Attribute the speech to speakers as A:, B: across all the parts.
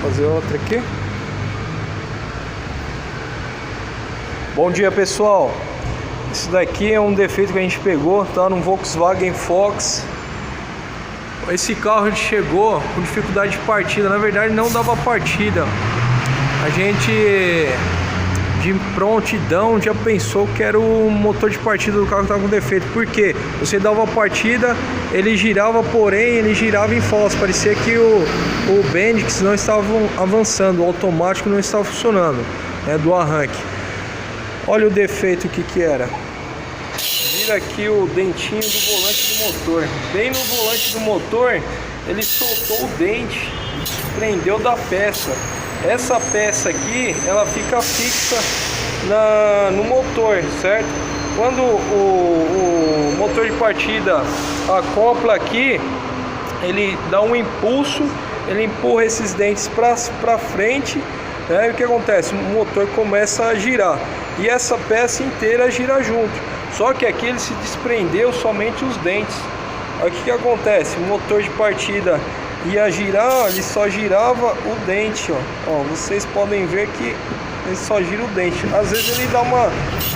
A: fazer outra aqui. Bom dia, pessoal. Isso daqui é um defeito que a gente pegou, tá no Volkswagen Fox. Esse carro a gente chegou com dificuldade de partida. Na verdade não dava partida. A gente de prontidão já pensou que era o motor de partida do carro que estava com defeito. Por quê? Você dava partida, ele girava, porém ele girava em falso. Parecia que o Bendix não estava avançando, o automático não estava funcionando, né, do arranque. Olha o defeito que era. Vira aqui o dentinho do volante do motor. Bem no volante do motor, ele soltou o dente, prendeu da peça. Essa peça aqui, ela fica fixa no motor, certo? Quando o motor de partida acopla aqui, ele dá um impulso, ele empurra esses dentes para frente, né? E o que acontece? O motor começa a girar e essa peça inteira gira junto. Só que aqui ele se desprendeu somente os dentes. Aí o que acontece? O motor de partida ia girar, ele só girava o dente, ó. Vocês podem ver que ele só gira o dente. Às vezes ele dá uma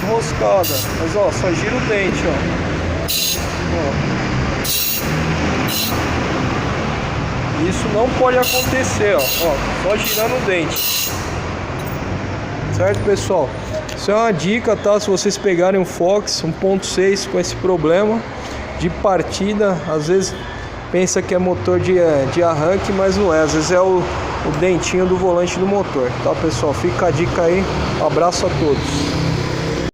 A: roscada, mas ó, só gira o dente, ó. Isso não pode acontecer, ó, só girando o dente. Certo, pessoal? Isso é uma dica, tá? Se vocês pegarem um Fox 1.6 com esse problema de partida, às vezes pensa que é motor de arranque, mas não é. Às vezes é o dentinho do volante do motor, tá, pessoal? Fica a dica aí. Um abraço a todos.